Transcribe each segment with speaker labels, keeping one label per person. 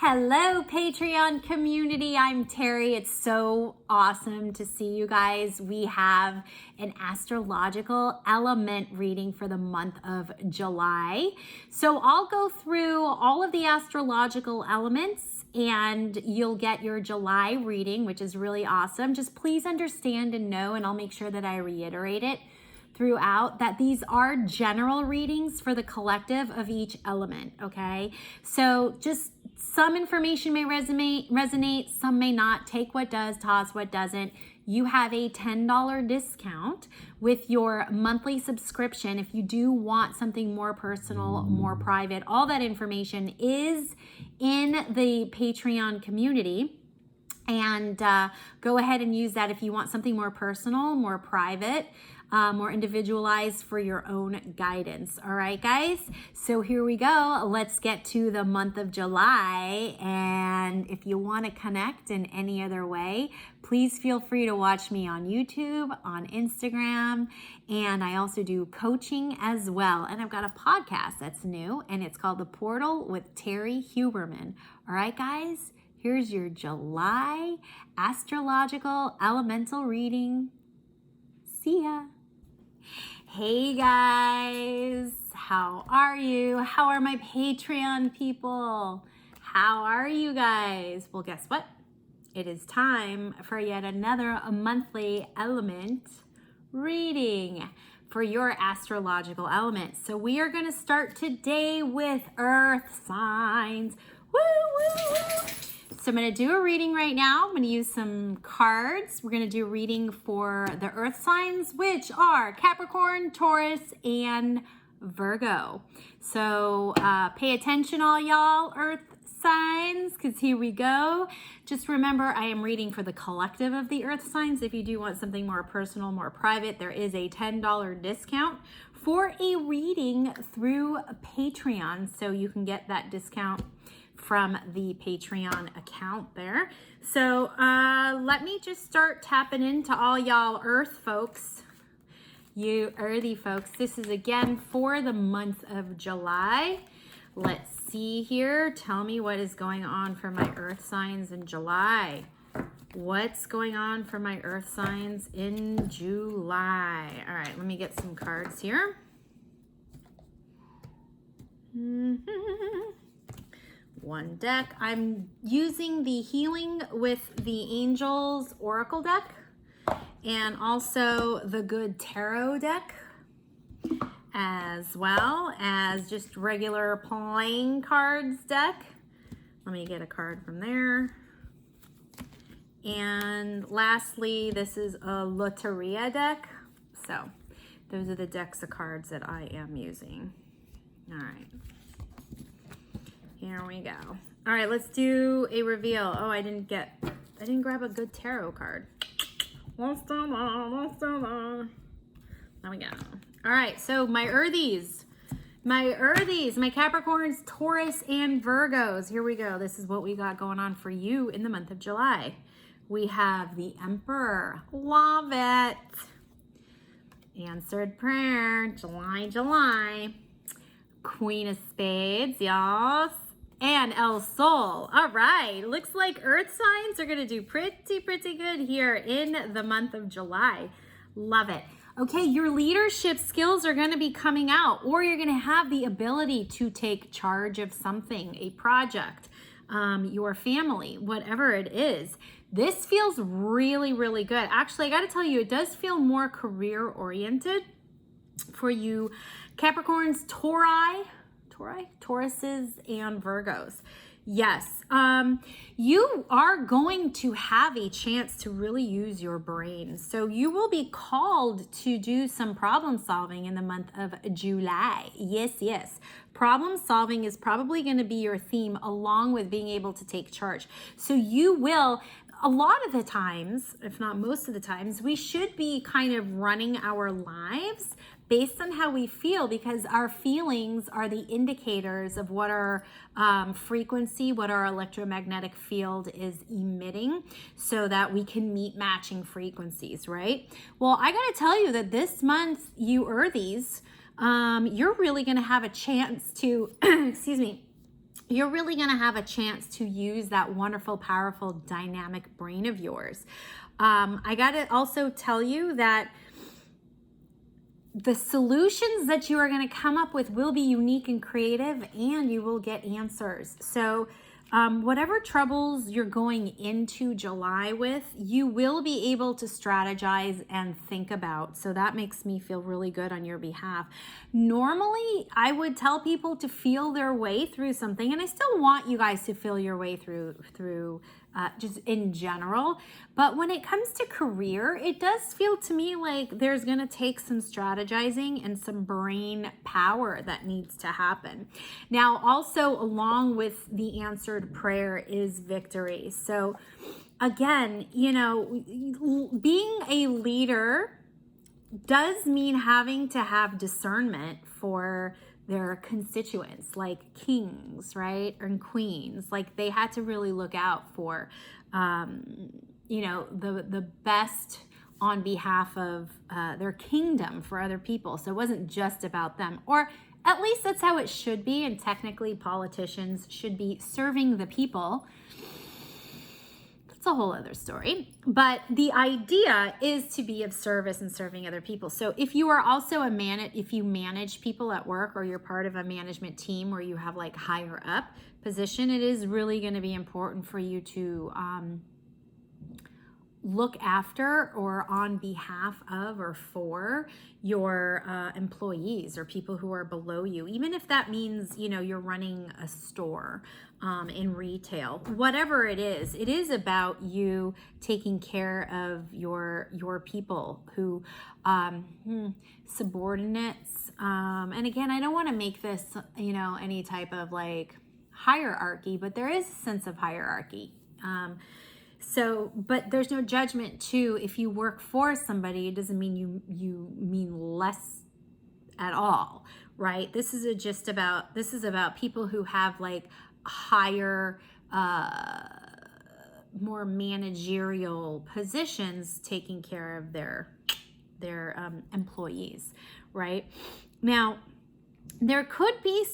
Speaker 1: Hello, Patreon community. I'm Terry. It's so awesome to see you guys. We have an astrological element reading for the month of July. So I'll go through all of the astrological elements and you'll get your July reading, which is really awesome. Just please understand and know, and I'll make sure that I reiterate it throughout, that these are general readings for the collective of each element, okay? So just some information may resonate, some may not. Take what does, toss what doesn't. You have a $10 discount with your monthly subscription. If you do want something more personal, more private, all that information is in the Patreon community. And go ahead and use that if you want something more personal, more private, more individualized for your own guidance. All right, guys. So here we go. Let's get to the month of July. And if you want to connect in any other way, please feel free to watch me on YouTube, on Instagram, and I also do coaching as well. And I've got a podcast that's new, and it's called The Portal with Terry Huberman. All right, guys. Here's your July astrological elemental reading. See ya. Hey guys, how are you? How are my Patreon people? How are you guys? Well, guess what? It is time for yet another monthly element reading for your astrological elements. So we are going to start today with earth signs. Woo, woo, woo. So I'm going to do a reading right now. I'm going to use some cards. We're going to do a reading for the earth signs, which are Capricorn, Taurus, and Virgo. So pay attention, all y'all earth signs, because here we go. Just remember, I am reading for the collective of the earth signs. If you do want something more personal, more private, there is a $10 discount for a reading through Patreon. So you can get that discount from the Patreon account there. So let me just start tapping into all y'all earth folks, you earthy folks. This is again for the month of July. Let's see here. Tell me what is going on for my earth signs in July. What's going on for my earth signs in July? All right, let me get some cards here. One deck. I'm using the Healing with the Angels Oracle deck and also the Good Tarot deck, as well as just regular playing cards deck. Let me get a card from there. And lastly, this is a Loteria deck. So those are the decks of cards that I am using. All right. Here we go. All right, let's do a reveal. Oh, I didn't grab a Good Tarot card. There we go. All right, so my earthies, my Capricorns, Taurus, and Virgos. Here we go. This is what we got going on for you in the month of July. We have the Emperor. Love it. Answered prayer. July. Queen of Spades, y'all. And El Sol. All right. Looks like earth signs are going to do pretty good here in the month of July. Love it. Okay, your leadership skills are going to be coming out, or you're going to have the ability to take charge of something, a project, your family, whatever it is. This feels really good. Actually, I got to tell you, it does feel more career oriented for you Capricorns, Tauruses, and Virgos. Yes, you are going to have a chance to really use your brain. So you will be called to do some problem solving in the month of July. Yes. Problem solving is probably going to be your theme, along with being able to take charge. So you will, a lot of the times, if not most of the times, we should be kind of running our lives based on how we feel, because our feelings are the indicators of what our frequency, what our electromagnetic field is emitting, so that we can meet matching frequencies, right? Well, I gotta tell you that this month, you earthies, you're really gonna have a chance to, excuse me, you're really going to have a chance to use that wonderful, powerful, dynamic brain of yours. I got to also tell you that the solutions that you are going to come up with will be unique and creative, and you will get answers. So whatever troubles you're going into July with, you will be able to strategize and think about. So that makes me feel really good on your behalf. Normally, I would tell people to feel their way through something, and I still want you guys to feel your way through just in general. But when it comes to career, it does feel to me like there's going to take some strategizing and some brain power that needs to happen. Now, also along with the answered prayer is victory. So again, you know, being a leader does mean having to have discernment for their constituents, like kings, right? And queens. Like they had to really look out for, you know, the best on behalf of their kingdom for other people. So it wasn't just about them, or at least that's how it should be. And technically politicians should be serving the people. It's a whole other story, but the idea is to be of service and serving other people. So if you are also if you manage people at work, or you're part of a management team where you have like higher up position, it is really going to be important for you to look after or on behalf of or for your employees or people who are below you, even if that means, you know, you're running a store in retail. Whatever it is about you taking care of your people who subordinates. And again, I don't want to make this, you know, any type of like hierarchy, but there is a sense of hierarchy. So, but there's no judgment too. If you work for somebody, it doesn't mean you mean less at all, right? This is about people who have like higher, more managerial positions taking care of their employees, right? Now, there could be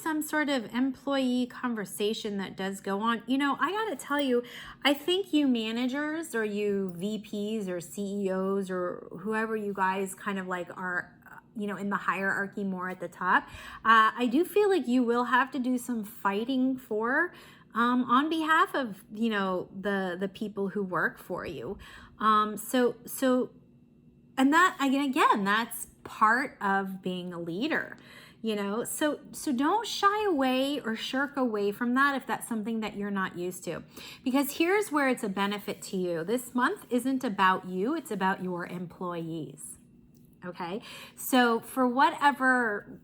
Speaker 1: some sort of employee conversation that does go on. You know, I got to tell you, I think you managers or you VPs or CEOs or whoever you guys kind of like are, you know, in the hierarchy more at the top, I do feel like you will have to do some fighting for on behalf of, you know, the people who work for you. So and that again, that's part of being a leader, you know, so don't shy away or shirk away from that if that's something that you're not used to, because here's where it's a benefit to you. This month isn't about you, it's about your employees. Okay, so for whatever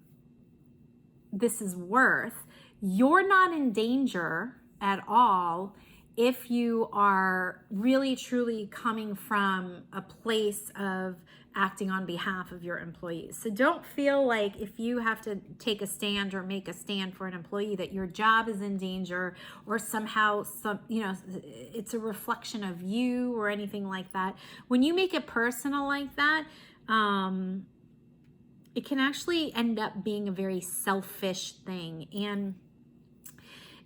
Speaker 1: this is worth, you're not in danger at all if you are really truly coming from a place of acting on behalf of your employees. So don't feel like if you have to take a stand or make a stand for an employee that your job is in danger, or somehow you know, it's a reflection of you or anything like that. When you make it personal like that, it can actually end up being a very selfish thing. And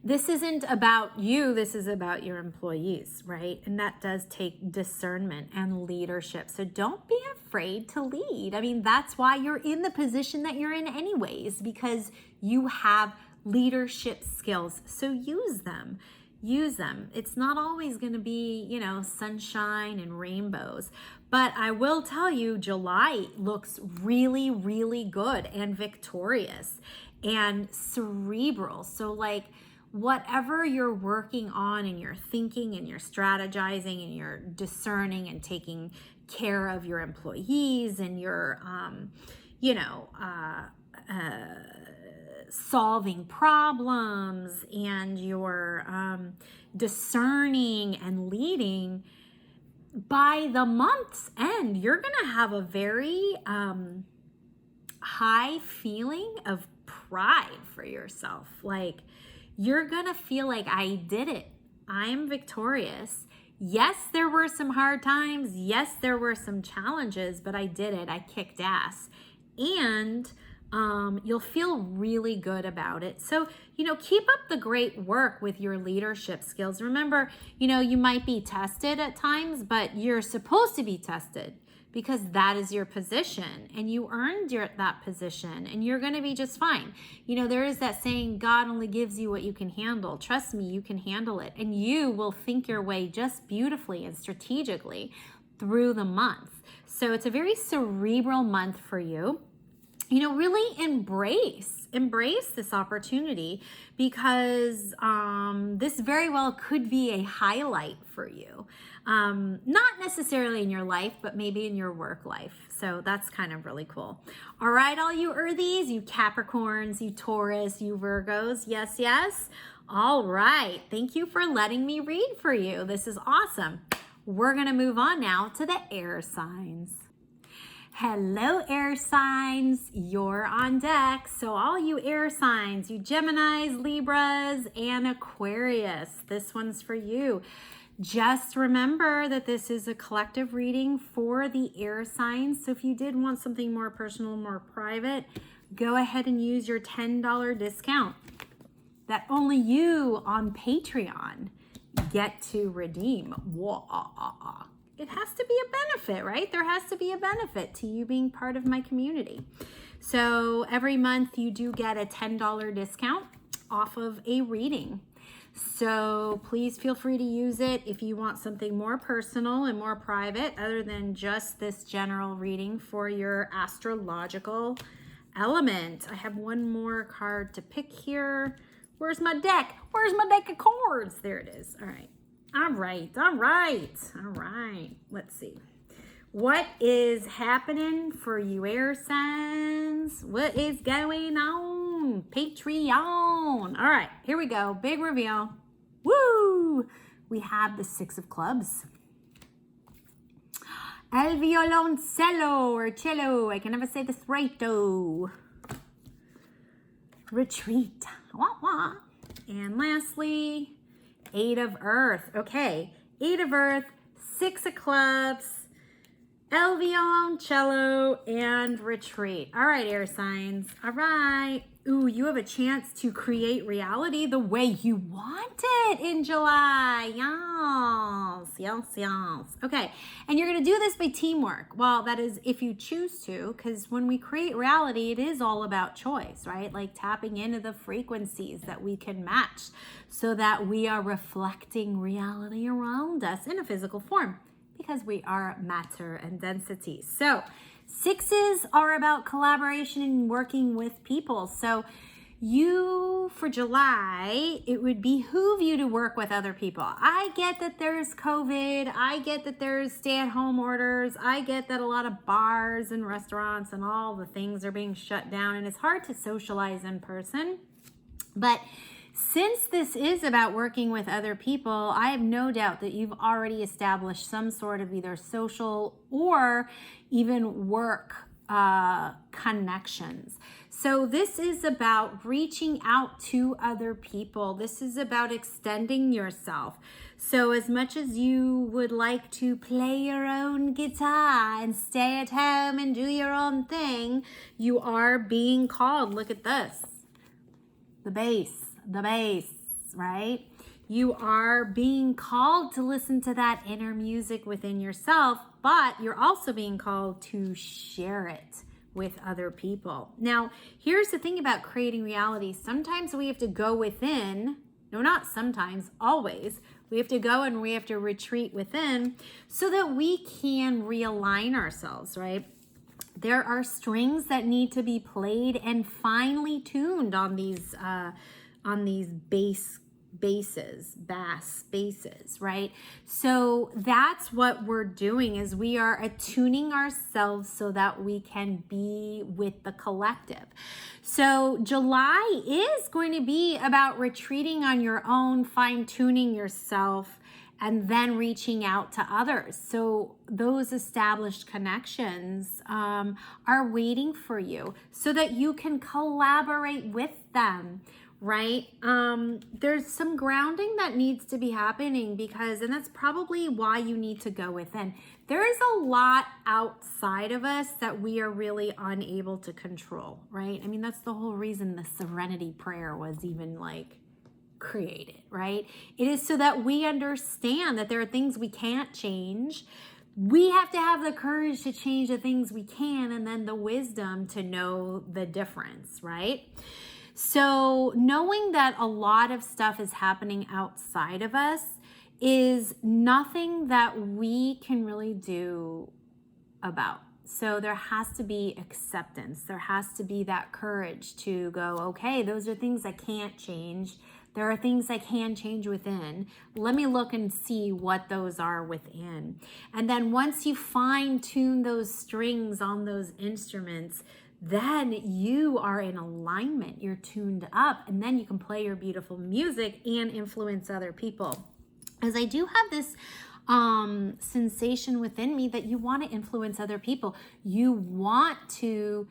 Speaker 1: this isn't about you, this is about your employees, right? And that does take discernment and leadership. So don't be afraid to lead. I mean, that's why you're in the position that you're in anyways, because you have leadership skills. So use them. Use them. It's not always going to be, you know, sunshine and rainbows. But I will tell you, July looks really, really good and victorious and cerebral. So like, whatever you're working on and you're thinking and you're strategizing and you're discerning and taking care of your employees and you're, you know, solving problems and you're discerning and leading, by the month's end, you're going to have a very high feeling of pride for yourself. Like, you're going to feel like, I did it. I am victorious. Yes, there were some hard times. Yes, there were some challenges, but I did it. I kicked ass. And You'll feel really good about it. So, keep up the great work with your leadership skills. Remember, you might be tested at times, but you're supposed to be tested because that is your position and you earned that position and you're going to be just fine. There is that saying, God only gives you what you can handle. Trust me, you can handle it, and you will think your way just beautifully and strategically through the month. So it's a very cerebral month for you. Really embrace this opportunity because this very well could be a highlight for you. Not necessarily in your life, but maybe in your work life. So that's kind of really cool. All right, all you Earthies, you Capricorns, you Taurus, you Virgos. Yes, yes. All right. Thank you for letting me read for you. This is awesome. We're going to move on now to the air signs. Hello, air signs. You're on deck. So all you air signs, you Geminis, Libras, and Aquarius, this one's for you. Just remember that this is a collective reading for the air signs. So if you did want something more personal, more private, go ahead and use your $10 discount that only you on Patreon get to redeem. It has to be a benefit, right? There has to be a benefit to you being part of my community. So every month you do get a $10 discount off of a reading. So please feel free to use it if you want something more personal and more private other than just this general reading for your astrological element. I have one more card to pick here. Where's my deck? Where's my deck of cards? There it is. All right. All right. Let's see. What is happening for you air signs? What is going on? Patreon. All right, here we go. Big reveal. Woo! We have the 6 of clubs. El violoncello or cello. I can never say this right though. Retreat. Wah, wah. And lastly, 8 of Earth. Okay, 8 of Earth, 6 of Clubs, El Violoncello, and Retreat. All right, air signs. All right. Ooh, you have a chance to create reality the way you want it in July. Yes. Okay, and you're going to do this by teamwork. Well, that is if you choose to, because when we create reality, it is all about choice, right? Like tapping into the frequencies that we can match so that we are reflecting reality around us in a physical form because we are matter and density. So 6s are about collaboration and working with people. So you, for July, it would behoove you to work with other people. I get that there's COVID. I get that there's stay-at-home orders. I get that a lot of bars and restaurants and all the things are being shut down and it's hard to socialize in person. But since this is about working with other people, I have no doubt that you've already established some sort of either social or even work connections. So this is about reaching out to other people. This is about extending yourself. So as much as you would like to play your own guitar and stay at home and do your own thing, you are being called. Look at this. The bass, right? You are being called to listen to that inner music within yourself, but you're also being called to share it with other people. Now, here's the thing about creating reality. Sometimes we have to go within. No, not sometimes, always. We have to go and we have to retreat within so that we can realign ourselves, right? There are strings that need to be played and finely tuned on these bass spaces, right? So that's what we're doing is we are attuning ourselves so that we can be with the collective. So July is going to be about retreating on your own, fine-tuning yourself, and then reaching out to others. So those established connections are waiting for you so that you can collaborate with them, right? There's some grounding that needs to be happening because, and that's probably why you need to go within. There is a lot outside of us that we are really unable to control, right? I mean, that's the whole reason the serenity prayer was even like created, right? It is so that we understand that there are things we can't change. We have to have the courage to change the things we can, and then the wisdom to know the difference, right? So knowing that a lot of stuff is happening outside of us is nothing that we can really do about. So there has to be acceptance. There has to be that courage to go, okay, those are things I can't change. There are things I can change within. Let me look and see what those are within. And then once you fine tune those strings on those instruments, then you are in alignment, you're tuned up, and then you can play your beautiful music and influence other people. As I do have this sensation within me that you want to influence other people. You want to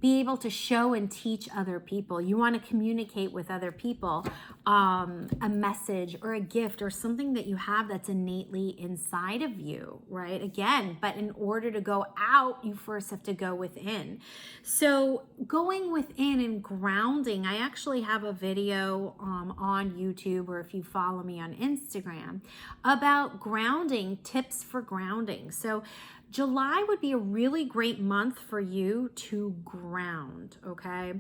Speaker 1: be able to show and teach other people. You want to communicate with other people a message or a gift or something that you have that's innately inside of you, right? Again, but in order to go out, you first have to go within. So going within and grounding, I actually have a video on YouTube, or if you follow me on Instagram, about grounding, tips for grounding. So July would be a really great month for you to ground, okay?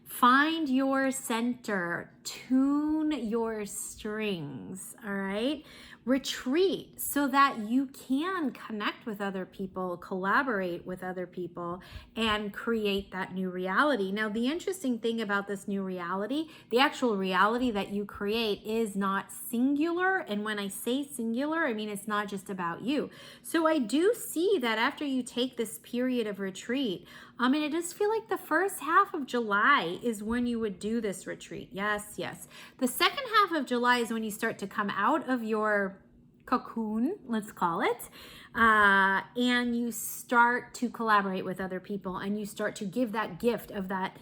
Speaker 1: Find your center, tune your strings, all right? Retreat so that you can connect with other people, collaborate with other people, and create that new reality. Now, the interesting thing about this new reality, the actual reality that you create is not singular. And when I say singular, I mean it's not just about you. So I do see that after you take this period of retreat, and I just feel like the first half of July is when you would do this retreat. Yes, yes. The second half of July is when you start to come out of your cocoon, let's call it, and you start to collaborate with other people, and you start to give that gift of that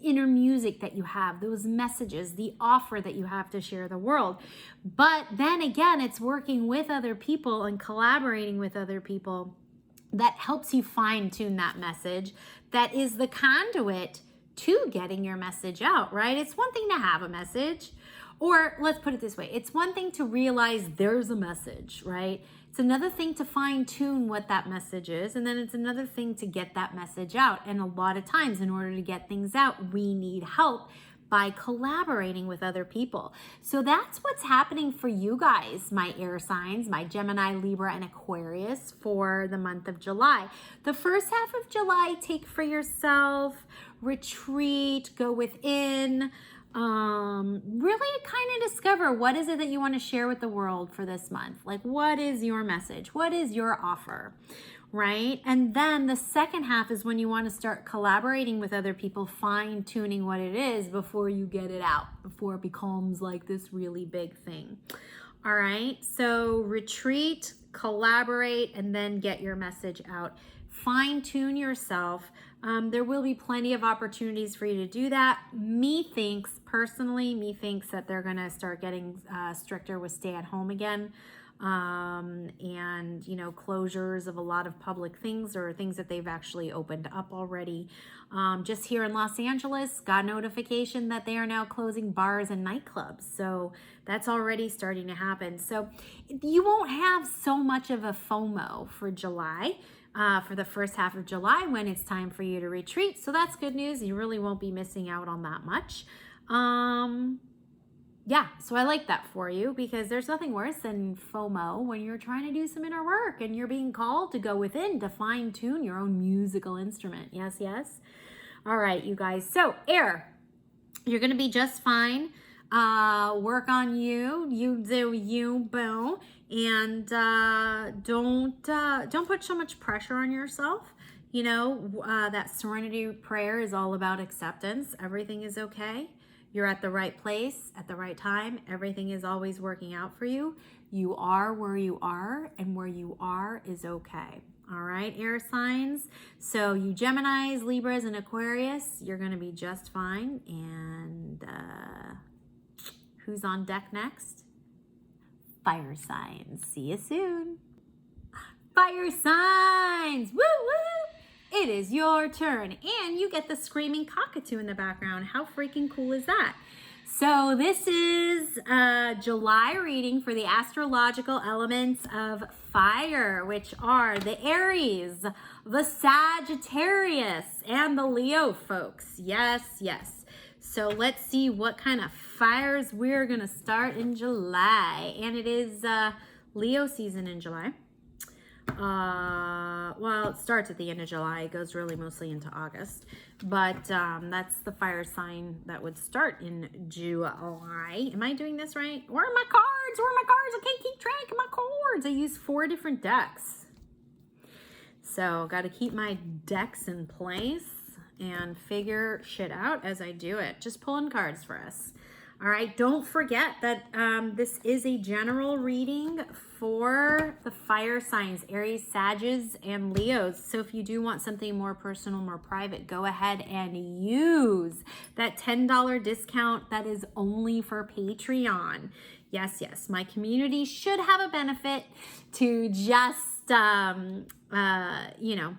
Speaker 1: inner music that you have, those messages, the offer that you have to share the world. But then again, it's working with other people and collaborating with other people that helps you fine tune that message, that is the conduit to getting your message out, right? It's one thing to have a message, or let's put it this way. It's one thing to realize there's a message, right? It's another thing to fine tune what that message is. And then it's another thing to get that message out. And a lot of times in order to get things out, we need help by collaborating with other people. So that's what's happening for you guys, my air signs, my Gemini, Libra, and Aquarius for the month of July. The first half of July, take for yourself, retreat, go within, really kind of discover what is it that you want to share with the world for this month. Like, what is your message? What is your offer? Right? And then the second half is when you want to start collaborating with other people, fine tuning what it is before you get it out, before it becomes like this really big thing. All right. So retreat, collaborate, and then get your message out. Fine tune yourself. There will be plenty of opportunities for you to do that. Personally, me thinks that they're going to start getting stricter with stay at home again. And closures of a lot of public things, or things that they've actually opened up already. Just here in Los Angeles, got notification that they are now closing bars and nightclubs. So that's already starting to happen. So you won't have so much of a FOMO for July, for the first half of July, when it's time for you to retreat. So that's good news. You really won't be missing out on that much. Yeah, so I like that for you, because there's nothing worse than FOMO when you're trying to do some inner work and you're being called to go within to fine tune your own musical instrument. Yes, yes. All right, you guys. So air, you're going to be just fine. Work on you. You do you, boo. And don't put so much pressure on yourself. That serenity prayer is all about acceptance. Everything is okay. You're at the right place at the right time. Everything is always working out for you. You are where you are, and where you are is okay. All right, air signs. So you Geminis, Libras, and Aquarius, you're going to be just fine. And who's on deck next? Fire signs. See you soon. Fire signs. Woo woo. It is your turn. And you get the screaming cockatoo in the background. How freaking cool is that? So this is a July reading for the astrological elements of fire, which are the Aries, the Sagittarius, and the Leo folks. Yes, yes. So let's see what kind of fires we're going to start in July. And it is Leo season in July. Well, it starts at the end of July. It goes really mostly into August. But that's the fire sign that would start in July. Am I doing this right? Where are my cards? Where are my cards? I can't keep track of my cards. I use 4 different decks. So got to keep my decks in place and figure shit out as I do it. Just pulling cards for us. All right, don't forget that this is a general reading for the fire signs, Aries, Sagittarius, and Leos. So if you do want something more personal, more private, go ahead and use that $10 discount that is only for Patreon. Yes, yes, my community should have a benefit to just, you know,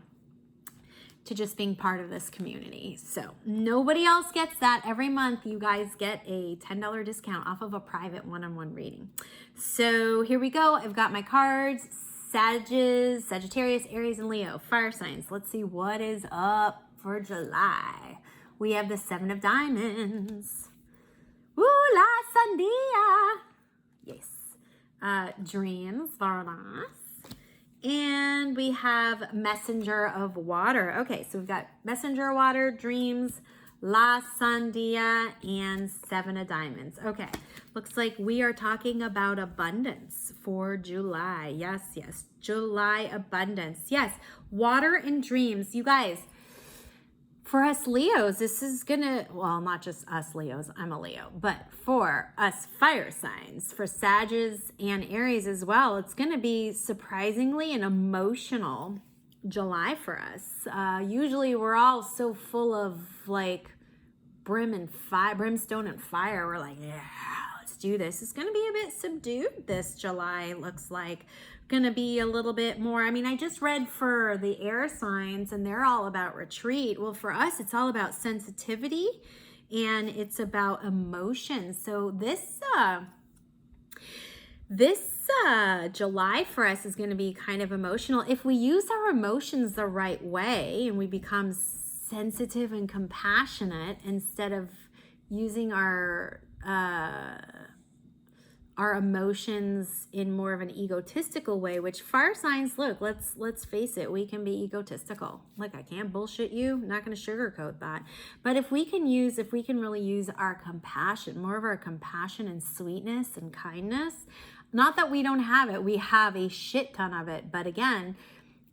Speaker 1: to just being part of this community. So nobody else gets that. Every month you guys get a $10 discount off of a private one-on-one reading. So here we go. I've got my cards, Sagittarius, Aries, and Leo, fire signs. Let's see what is up for July. We have the 7 of Diamonds. Woo, la sandia. Yes. Dreams, very nice. And we have Messenger of Water. Okay, so we've got Messenger of Water, Dreams, La Sandia, and 7 of Diamonds. Okay, looks like we are talking about abundance for July. Yes, yes, July abundance. Yes, water and dreams. You guys, for us Leos, this is gonna, well, not just us Leos, I'm a Leo, but for us fire signs, for Sagittarius and Aries as well, it's gonna be surprisingly an emotional July for us. Usually we're all so full of like brimstone and fire. We're like, yeah, let's do this. It's gonna be a bit subdued this July, looks like. Gonna be a little bit more, I mean, I just read for the air signs and they're all about retreat. Well, for us, it's all about sensitivity and it's about emotion. So this July for us is going to be kind of emotional. If we use our emotions the right way and we become sensitive and compassionate instead of using our emotions in more of an egotistical way, which fire signs, look, let's face it, we can be egotistical. Like, I can't bullshit you, I'm not going to sugarcoat that. But if we can really use our compassion, more of our compassion and sweetness and kindness, not that we don't have it, we have a shit ton of it. But again,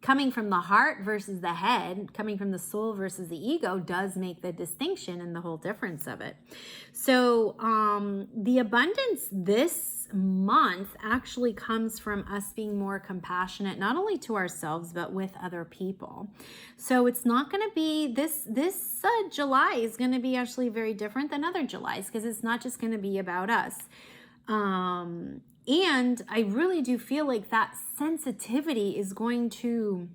Speaker 1: coming from the heart versus the head, coming from the soul versus the ego does make the distinction and the whole difference of it. So the abundance this month actually comes from us being more compassionate, not only to ourselves, but with other people. So it's not going to be, this July is going to be actually very different than other Julys because it's not just going to be about us. And I really do feel like that sensitivity is going to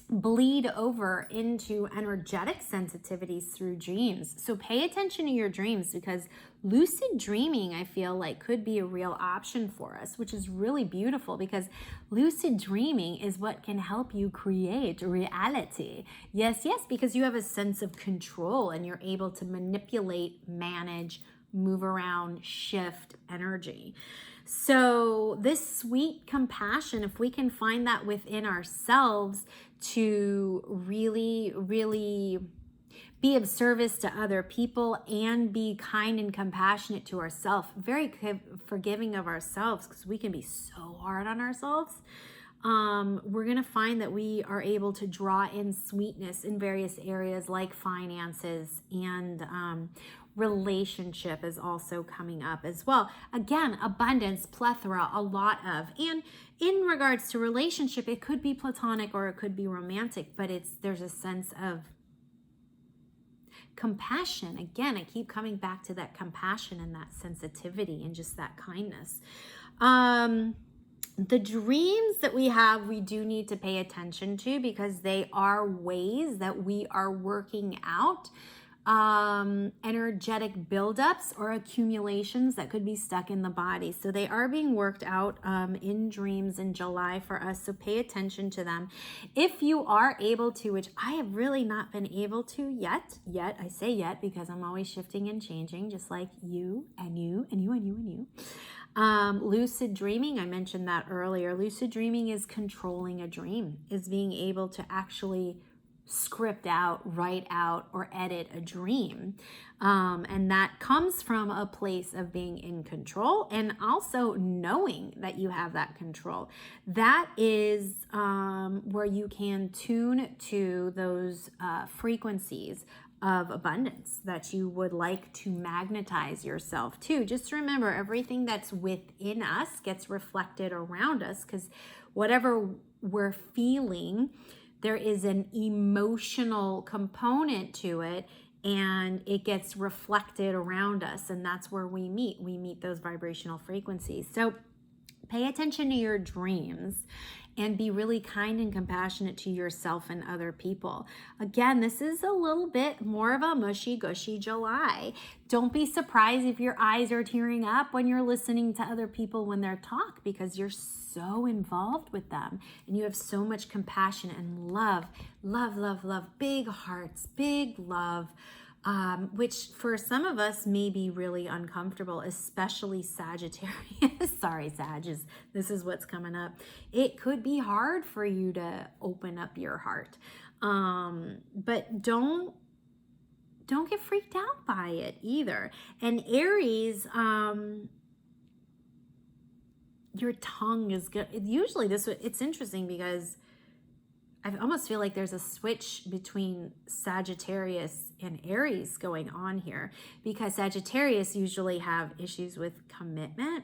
Speaker 1: bleed over into energetic sensitivities through dreams. So pay attention to your dreams because lucid dreaming, I feel like, could be a real option for us, which is really beautiful because lucid dreaming is what can help you create reality. Yes, yes, because you have a sense of control and you're able to manipulate, manage, move around, shift energy. So this sweet compassion, if we can find that within ourselves to really, really be of service to other people and be kind and compassionate to ourselves, very forgiving of ourselves because we can be so hard on ourselves, we're going to find that we are able to draw in sweetness in various areas like finances and relationship is also coming up as well. Again, abundance, plethora, a lot of. And in regards to relationship, it could be platonic or it could be romantic, but there's a sense of compassion. Again, I keep coming back to that compassion and that sensitivity and just that kindness. The dreams that we have, we do need to pay attention to because they are ways that we are working out energetic buildups or accumulations that could be stuck in the body. So they are being worked out in dreams in July for us. So pay attention to them. If you are able to, which I have really not been able to yet, I say yet because I'm always shifting and changing, just like you and you and you and you and you. Lucid dreaming, I mentioned that earlier. Lucid dreaming is controlling a dream, is being able to actually script out, write out, or edit a dream. And that comes from a place of being in control and also knowing that you have that control. That is where you can tune to those frequencies of abundance that you would like to magnetize yourself to. Just remember, everything that's within us gets reflected around us, because whatever we're feeling, there is an emotional component to it, and it gets reflected around us, and that's where we meet those vibrational frequencies. So pay attention to your dreams and be really kind and compassionate to yourself and other people. Again, this is a little bit more of a mushy-gushy July. Don't be surprised if your eyes are tearing up when you're listening to other people when they talk, because you're so involved with them and you have so much compassion and love, big hearts, big love. Which for some of us may be really uncomfortable, especially Sagittarius. Sorry, Sagittarius, this is what's coming up. It could be hard for you to open up your heart. But don't get freaked out by it either. And Aries, your tongue is good. Usually it's interesting because I almost feel like there's a switch between Sagittarius and Aries going on here, because Sagittarius usually have issues with commitment.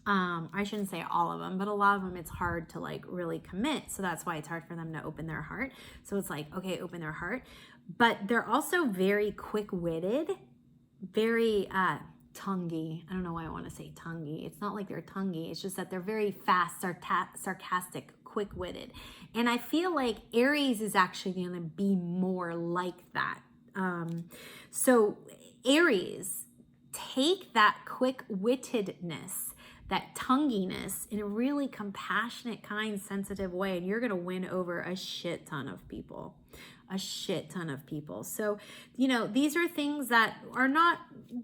Speaker 1: I shouldn't say all of them, but a lot of them, it's hard to like really commit. So that's why it's hard for them to open their heart. So it's like, okay, open their heart. But they're also very quick-witted, very tonguey. I don't know why I want to say tonguey. It's not like they're tonguey. It's just that they're very fast, sarcastic, quick-witted. And I feel like Aries is actually going to be more like that. So Aries, take that quick-wittedness, that tonguiness in a really compassionate, kind, sensitive way, and you're going to win over a shit ton of people. So, these are things that are not,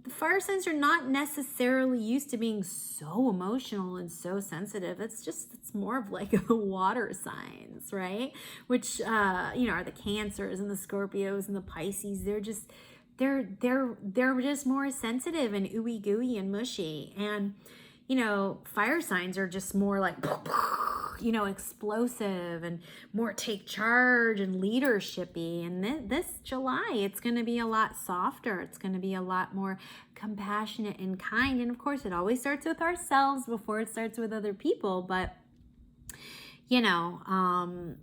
Speaker 1: the fire signs are not necessarily used to being so emotional and so sensitive. It's more of like the water signs, right? Which, are the Cancers and the Scorpios and the Pisces. They're just more sensitive and ooey gooey and mushy. And, fire signs are just more like, explosive and more take charge and leadershipy. And this July, it's going to be a lot softer. It's going to be a lot more compassionate and kind. And of course, it always starts with ourselves before it starts with other people. But,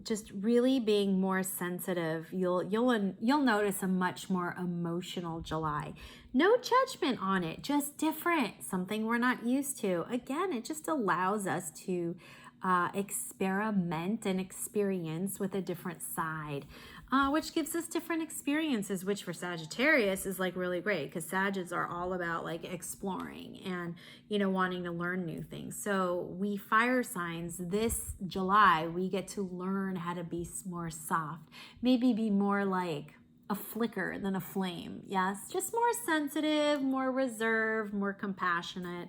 Speaker 1: just really being more sensitive. You'll notice a much more emotional July. No judgment on it, just different, something we're not used to. Again, it just allows us to experiment and experience with a different side, which gives us different experiences, which for Sagittarius is like really great, because Sagittarius are all about like exploring and, wanting to learn new things. So we fire signs this July, we get to learn how to be more soft, maybe be more like a flicker than a flame. Yes, just more sensitive, more reserved, more compassionate.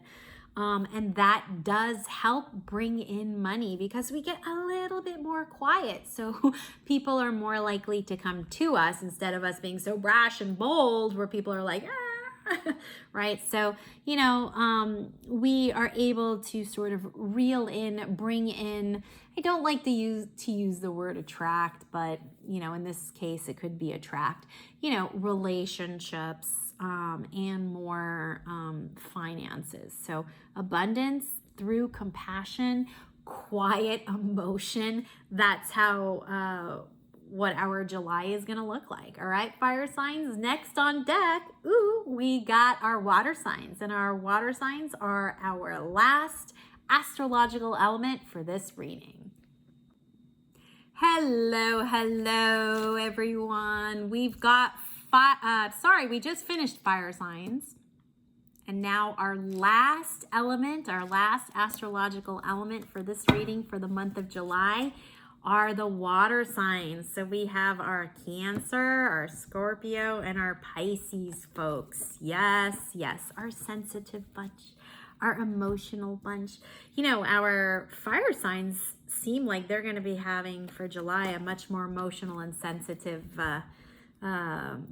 Speaker 1: And that does help bring in money because we get a little bit more quiet. So people are more likely to come to us instead of us being so brash and bold where people are like, right? So, we are able to sort of reel in, bring in, I don't like to use the word attract, but, in this case, it could be attract, relationships, and more finances. So abundance through compassion, quiet emotion. That's how what our July is going to look like. All right, fire signs. Next on deck, we got our water signs, and our water signs are our last astrological element for this reading. Hello, everyone. We've got we just finished fire signs. And now our last element, our last astrological element for this reading for the month of July are the water signs. So we have our Cancer, our Scorpio, and our Pisces folks. Yes, our sensitive bunch, our emotional bunch. You know, our fire signs seem like they're going to be having for July a much more emotional and sensitive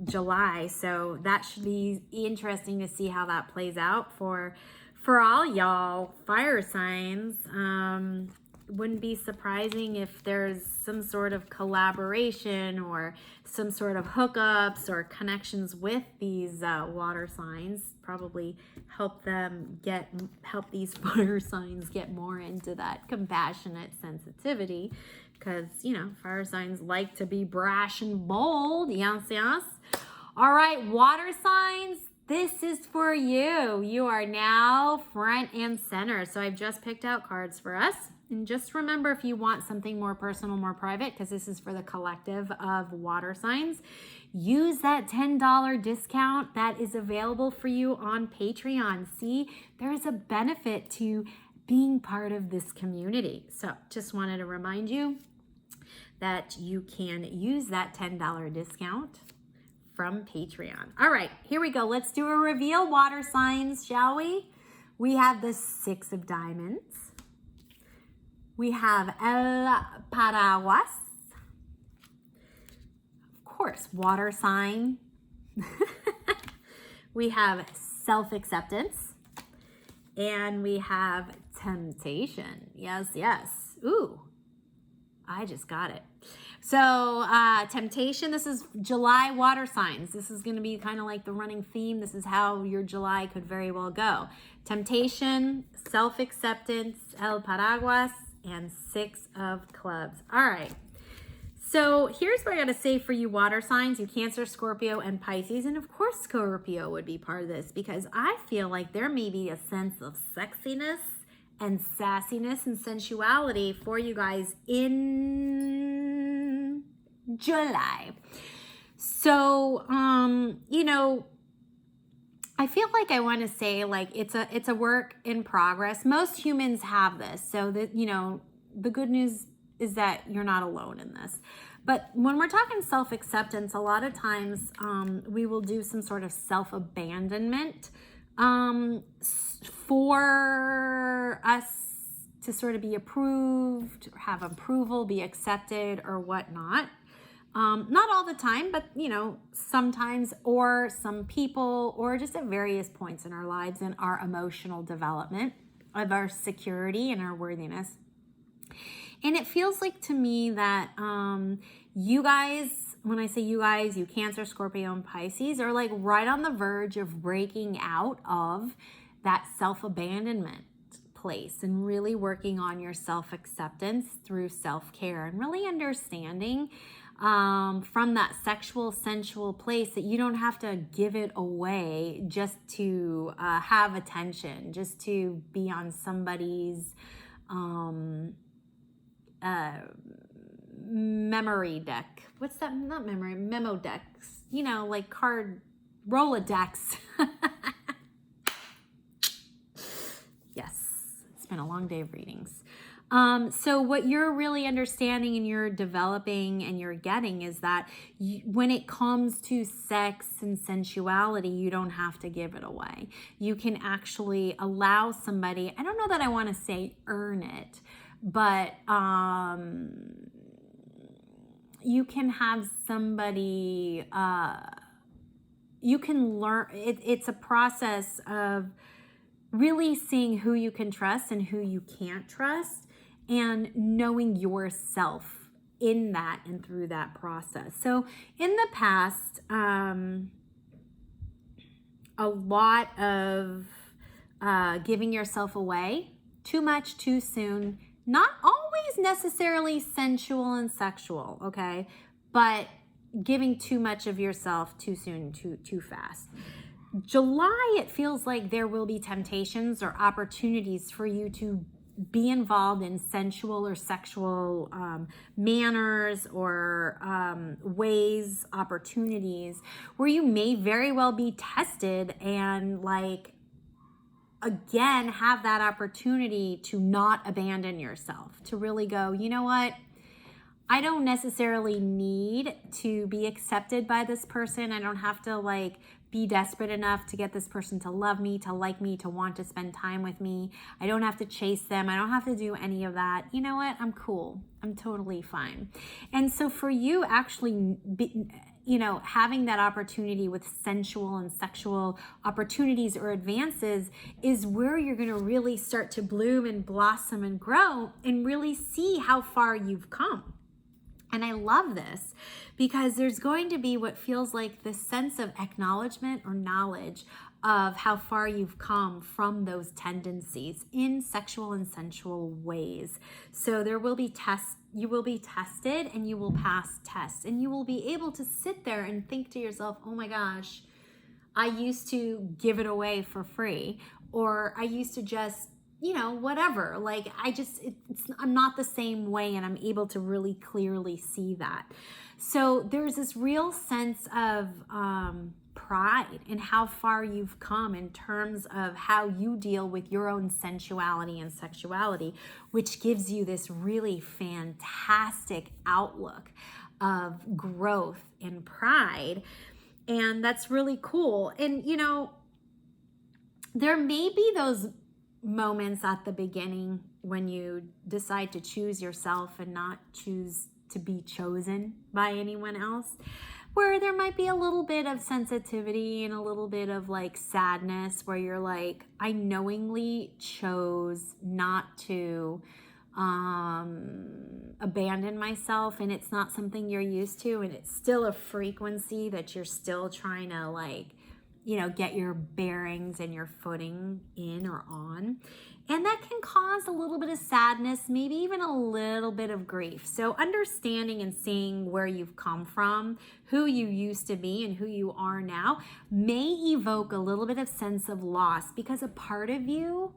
Speaker 1: July. So that should be interesting to see how that plays out for all y'all fire signs. Wouldn't be surprising if there's some sort of collaboration or some sort of hookups or connections with these water signs. Probably help these fire signs get more into that compassionate sensitivity, because, you know, fire signs like to be brash and bold. Yes. All right, water signs, this is for you. You are now front and center. So I've just picked out cards for us. And just remember, if you want something more personal, more private, because this is for the collective of water signs, use that $10 discount that is available for you on Patreon. See, there is a benefit to being part of this community. So just wanted to remind you that you can use that $10 discount from Patreon. All right, here we go. Let's do a reveal water signs, shall we? We have the 6 of Diamonds. We have El Paraguas. Of course, water sign. We have self-acceptance. And we have temptation. Yes. Ooh, I just got it. So temptation, this is July water signs. This is going to be kind of like the running theme. This is how your July could very well go. Temptation, self-acceptance, El Paraguas, and 6 of clubs. All right. So here's what I got to say for you water signs, you Cancer, Scorpio, and Pisces. And of course, Scorpio would be part of this, because I feel like there may be a sense of sexiness and sassiness and sensuality for you guys in July. So, you know, I feel like I want to say, like, it's a work in progress. Most humans have this. So that, you know, the good news is that you're not alone in this. But when we're talking self-acceptance, a lot of times we will do some sort of self-abandonment for us to sort of be approved, have approval, be accepted, or whatnot. Not all the time, but, you know, sometimes, or some people, or just at various points in our lives and our emotional development of our security and our worthiness. And it feels like to me that you guys, when I say you guys, you Cancer, Scorpio, and Pisces, are like right on the verge of breaking out of that self-abandonment place and really working on your self-acceptance through self-care and really understanding from that sexual, sensual place that you don't have to give it away just to have attention, just to be on somebody's memory deck. What's that? Not memory, memo decks. You know, like card Rolodex. Yes, it's been a long day of readings. So what you're really understanding and you're developing and you're getting is that when it comes to sex and sensuality, you don't have to give it away. You can actually allow somebody, I don't know that I want to say earn it, but you can have somebody, you can learn, it's a process of really seeing who you can trust and who you can't trust, and knowing yourself in that and through that process. So in the past, a lot of giving yourself away too much, too soon. Not always necessarily sensual and sexual, okay? But giving too much of yourself too soon, too fast. July, it feels like there will be temptations or opportunities for you to be involved in sensual or sexual manners or ways, opportunities where you may very well be tested and like, again, have that opportunity to not abandon yourself, to really go, you know what? I don't necessarily need to be accepted by this person. I don't have to like be desperate enough to get this person to love me, to like me, to want to spend time with me. I don't have to chase them. I don't have to do any of that. You know what? I'm cool. I'm totally fine. And so for you actually, having that opportunity with sensual and sexual opportunities or advances is where you're going to really start to bloom and blossom and grow and really see how far you've come. And I love this because there's going to be what feels like this sense of acknowledgement or knowledge of how far you've come from those tendencies in sexual and sensual ways. So there will be tests, you will be tested and you will pass tests, and you will be able to sit there and think to yourself, oh my gosh, I used to give it away for free, or I used to just whatever, like I'm not the same way, and I'm able to really clearly see that. So there's this real sense of pride in how far you've come in terms of how you deal with your own sensuality and sexuality, which gives you this really fantastic outlook of growth and pride. And that's really cool. And there may be those moments at the beginning when you decide to choose yourself and not choose to be chosen by anyone else, where there might be a little bit of sensitivity and a little bit of like sadness, where you're like, I knowingly chose not to abandon myself, and it's not something you're used to, and it's still a frequency that you're still trying to like get your bearings and your footing in or on. And that can cause a little bit of sadness, maybe even a little bit of grief. So understanding and seeing where you've come from, who you used to be and who you are now, may evoke a little bit of sense of loss, because a part of you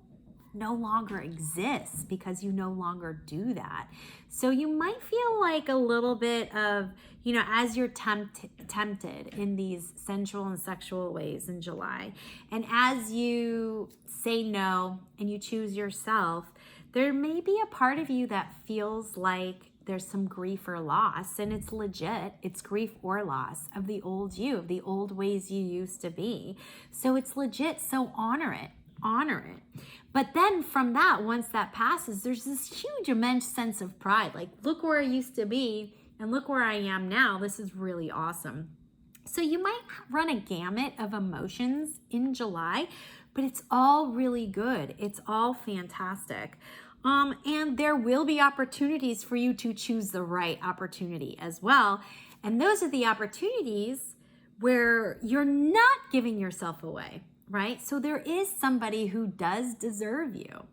Speaker 1: no longer exists because you no longer do that. So you might feel like a little bit of, as you're tempted in these sensual and sexual ways in July, and as you say no and you choose yourself, there may be a part of you that feels like there's some grief or loss, and it's legit. It's grief or loss of the old you, of the old ways you used to be. So it's legit. So honor it. But then from that, once that passes, there's this huge, immense sense of pride. Like, look where I used to be and look where I am now. This is really awesome. So you might run a gamut of emotions in July, but it's all really good. It's all fantastic. And there will be opportunities for you to choose the right opportunity as well. And those are the opportunities where you're not giving yourself away. Right? So there is somebody who does deserve you,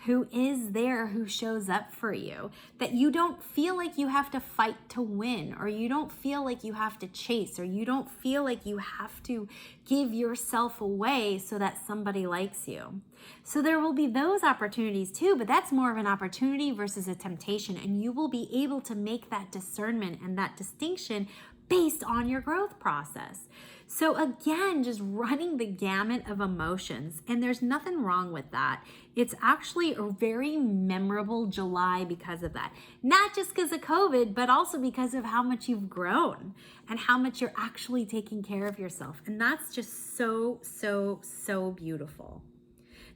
Speaker 1: who is there, who shows up for you, that you don't feel like you have to fight to win, or you don't feel like you have to chase, or you don't feel like you have to give yourself away so that somebody likes you. So there will be those opportunities too, but that's more of an opportunity versus a temptation, and you will be able to make that discernment and that distinction based on your growth process. So again, just running the gamut of emotions, and there's nothing wrong with that. It's actually a very memorable July because of that. Not just because of COVID, but also because of how much you've grown and how much you're actually taking care of yourself. And that's just so, so, so beautiful.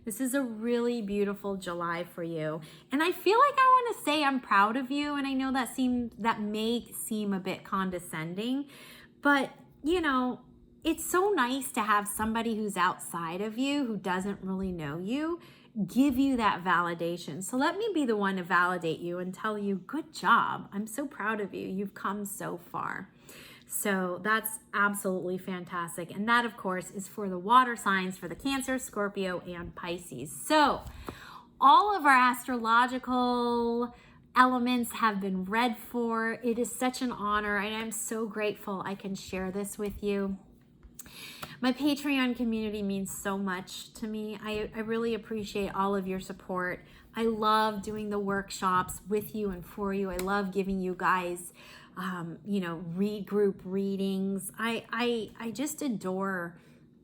Speaker 1: This is a really beautiful July for you. And I feel like I want to say I'm proud of you. And I know that may seem a bit condescending, but it's so nice to have somebody who's outside of you, who doesn't really know you, give you that validation. So let me be the one to validate you and tell you, good job. I'm so proud of you. You've come so far. So that's absolutely fantastic. And that, of course, is for the water signs, for the Cancer, Scorpio, and Pisces. So all of our astrological elements have been read for. It is such an honor, and I'm so grateful I can share this with you. My Patreon community means so much to me. I really appreciate all of your support. I love doing the workshops with you and for you. I love giving you guys, read group readings. I just adore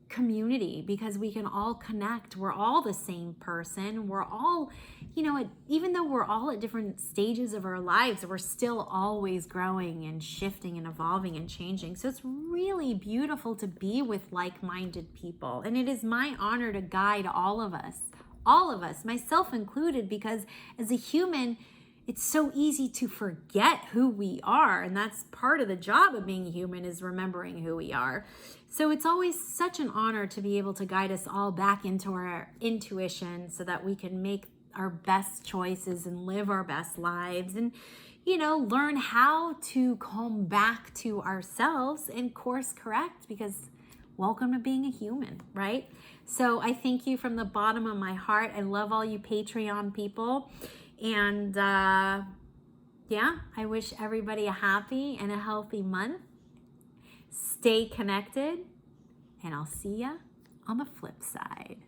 Speaker 1: community because we can all connect. We're all the same person. We're all, even though we're all at different stages of our lives, we're still always growing and shifting and evolving and changing. So it's really beautiful to be with like-minded people. And it is my honor to guide all of us, myself included, because as a human, it's so easy to forget who we are. And that's part of the job of being human, is remembering who we are. So it's always such an honor to be able to guide us all back into our intuition so that we can make our best choices and live our best lives and, learn how to come back to ourselves and course correct, because welcome to being a human, right? So I thank you from the bottom of my heart. I love all you Patreon people. And I wish everybody a happy and a healthy month. Stay connected, and I'll see ya on the flip side.